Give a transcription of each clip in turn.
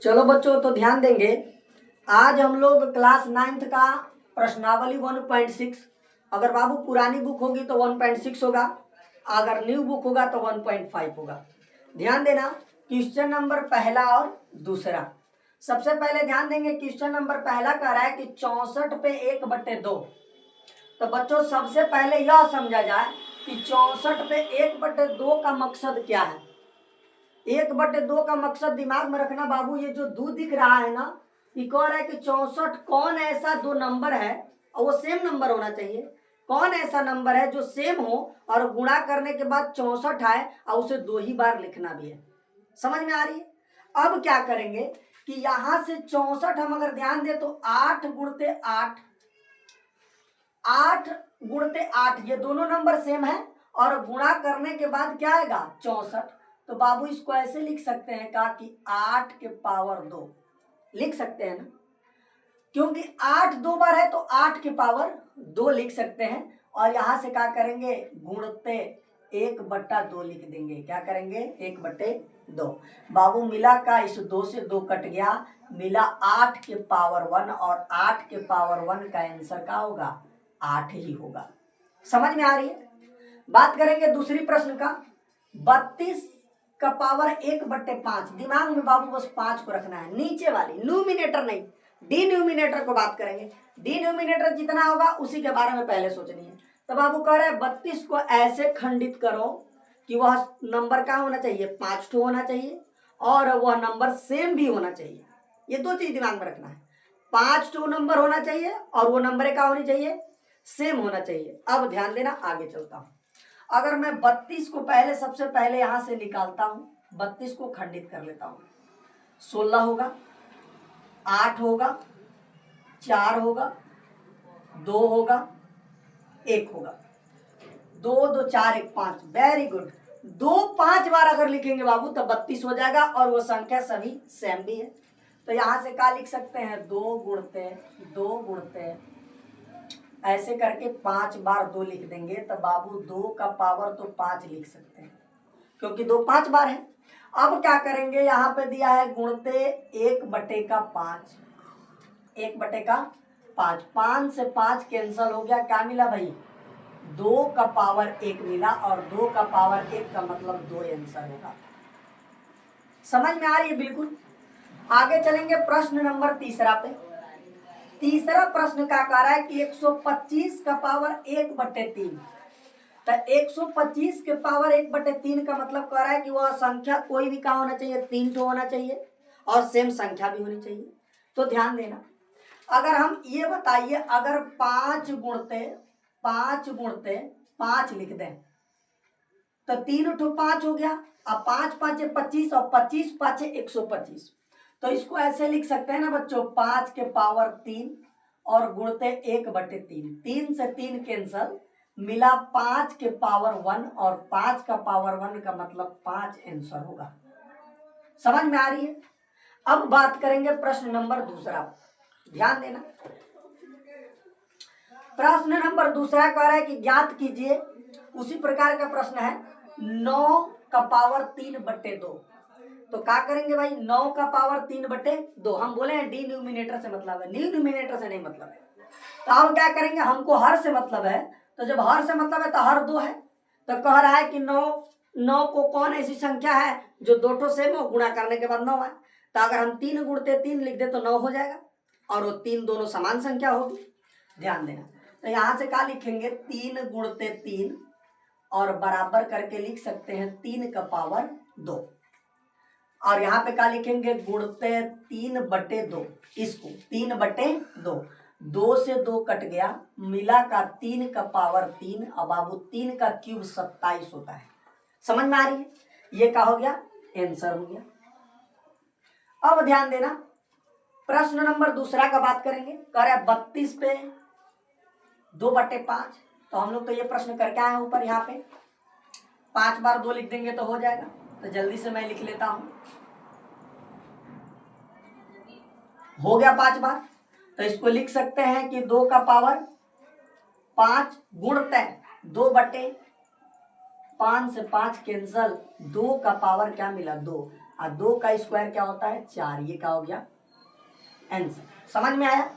चलो बच्चों, तो ध्यान देंगे। आज हम लोग क्लास 9th का प्रश्नावली 1.6। अगर बाबू पुरानी बुक होगी तो 1.6 होगा, अगर न्यू बुक होगा तो 1.5 होगा। ध्यान देना, क्वेश्चन नंबर पहला और दूसरा। सबसे पहले ध्यान देंगे, क्वेश्चन नंबर पहला कह रहा है कि 64 पे 1/2। तो बच्चों सबसे पहले यह समझा जाए कि 64 पे 1/2 का मकसद क्या है। 1/2 का मकसद दिमाग में रखना बाबू, ये जो 2 दिख रहा है ना, ये कह रहा है कि 64 कौन ऐसा 2 नंबर है, और वो सेम नंबर होना चाहिए। कौन ऐसा नंबर है जो सेम हो और गुणा करने के बाद 64 आए और उसे 2 ही बार लिखना भी है। समझ में आ रही है? अब क्या करेंगे कि यहां से 64 हम अगर ध्यान दे तो 8 गुणते 8, 8 गुणते 8, ये दोनों नंबर सेम है और गुणा करने के बाद क्या आएगा 64। तो बाबू इसको ऐसे लिख सकते हैं का कि 8 के पावर 2 लिख सकते हैं ना, क्योंकि 8 2 बार है तो 8 के पावर 2 लिख सकते हैं। और यहां से क्या करेंगे, गुणते 1/2 लिख देंगे। क्या करेंगे, 1/2। बाबू मिला का इस 2 से 2 कट गया, मिला 8 के पावर 1, और 8 के पावर 1 का आंसर क्या होगा, 8 ही होगा। समझ में आ रही है? बात करेंगे दूसरी प्रश्न का, 32 का पावर 1/5। दिमाग में बाबू बस 5 को रखना है, नीचे वाली, न्यूमिनेटर नहीं, डिन्यूमिनेटर को बात करेंगे। डिन्यूमिनेटर जितना होगा उसी के बारे में पहले सोचनी है। तो बाबू कह रहे हैं 32 को ऐसे खंडित करो कि वह नंबर का होना चाहिए, 5 ठो होना चाहिए, और वह नंबर सेम भी होना चाहिए। ये 2 चीज दिमाग में रखना है, 5 ठो नंबर होना चाहिए और वो नंबर क्या होनी चाहिए, सेम होना चाहिए। अब ध्यान देना, आगे चलता हूं। अगर मैं 32 को पहले सबसे पहले यहां से निकालता हूं, 32 को खंडित कर लेता हूं, 16 होगा, 8 होगा, 4 होगा, 2 होगा, 1 होगा। 2 2 4 1 5, वेरी गुड। 2 5 बार अगर लिखेंगे बाबू तो 32 हो जाएगा, और वो संख्या सभी सेम भी है। तो यहां से क्या लिख सकते हैं, 2 गुणते 2 गुणते, ऐसे करके 5 बार 2 लिख देंगे। तो बाबू 2 का पावर तो 5 लिख सकते हैं, क्योंकि 2 5 बार है। अब क्या करेंगे, यहाँ पे दिया है गुणते 1/5, 1/5, 5 से 5 कैंसल हो गया, क्या मिला भाई, 2 का पावर 1 मिला, और 2 का पावर 1 का मतलब 2 आंसर होगा। समझ में आ रही है? बिल्कुल। आगे चलेंगे प्रश्न नंबर तीसरा पे। तीसरा प्रश्न का कह रहा है कि 125 का पावर 1/3। तो 125 के पावर 1/3 का मतलब कह रहा है कि वह संख्या कोई भी कहाँ होना चाहिए, 3 ठो होना चाहिए, और सेम संख्या भी होनी चाहिए। तो ध्यान देना, अगर हम ये बताइए, अगर 5 गुणते 5 लिख दें तो 3 ठो 5 हो गया, अब 5 5 25, और 25 5 125। तो इसको ऐसे लिख सकते हैं ना बच्चों, 5 के पावर 3 और गुणते 1/3, 3 से 3 कैंसल, मिला 5 के पावर 1, और 5 का पावर 1 का मतलब 5 आंसर होगा। समझ में आ रही है? अब बात करेंगे प्रश्न नंबर दूसरा। ध्यान देना, प्रश्न नंबर दूसरा कह रहा है कि ज्ञात कीजिए, उसी प्रकार का प्रश्न है, 9 का पावर 3/2। तो क्या करेंगे भाई, 9 का पावर 3/2, हम बोले हैं डिन्यूमिनेटर से मतलब है, न्यूमिनेटर से नहीं मतलब है। तो अब क्या करेंगे, हमको हर से मतलब है, तो जब हर से मतलब है तो हर 2 है। तो कह रहा है कि 9 को कौन ऐसी संख्या है जो 2 ठो सेम हो, गुणा करने के बाद 9 है। तो अगर हम 3 गुणते 3 लिख दे तो 9 हो जाएगा, और वो 3 दोनों समान संख्या होगी। ध्यान देना, तो यहां से क्या लिखेंगे, 3 गुणते 3, और बराबर करके लिख सकते हैं 3 का पावर 2, और यहाँ पे क्या लिखेंगे, गुणते 3/2, इसको 3/2, 2 से 2 कट गया, मिला का 3 का पावर 3, अब बाबू 3 का क्यूब 27 होता है। समझ में आ रही है? ये क्या हो गया, आंसर हो गया। अब ध्यान देना, प्रश्न नंबर दूसरा का बात करेंगे। कह रहा है 32 पे 2/5। तो हम लोग तो ये प्रश्न करके आए हैं ऊपर, यहाँ पे 5 बार 2 लिख देंगे तो हो जाएगा। तो जल्दी से मैं लिख लेता हूं, हो गया 5 बार। तो इसको लिख सकते हैं कि 2 का पावर 5 गुणते 2/5 से 5 कैंसल, 2 का पावर क्या मिला, 2, और 2 का स्क्वायर क्या होता है 4। ये क्या हो गया आंसर। समझ में आया।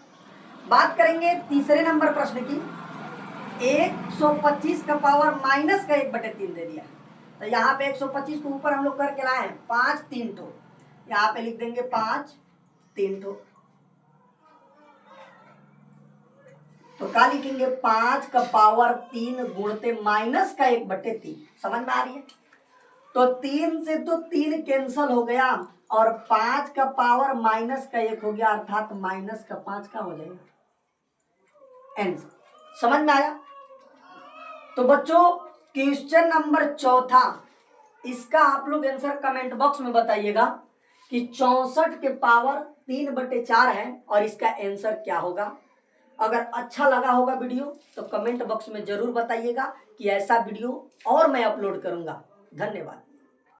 बात करेंगे तीसरे नंबर प्रश्न की। 125 का पावर माइनस का 1/3 दे दिया। तो यहाँ पे 125 को ऊपर हम लोग करके लाए हैं 5 3 ठो, यहाँ पे लिख देंगे 5 3 ठो। तो क्या लिखेंगे 5 का पावर 3 गुणते माइनस का 1/3। समझ में आ रही है। तो 3 से तो 3 कैंसल हो गया और 5 का पावर माइनस का 1 हो गया, अर्थात माइनस का 5 का हो जाएगा आंसर। समझ में आया। तो बच्चों क्वेश्चन नंबर चौथा, इसका आप लोग आंसर कमेंट बॉक्स में बताइएगा कि 64 के पावर 3/4 है और इसका आंसर क्या होगा। अगर अच्छा लगा होगा वीडियो तो कमेंट बॉक्स में जरूर बताइएगा कि ऐसा वीडियो और मैं अपलोड करूंगा। धन्यवाद।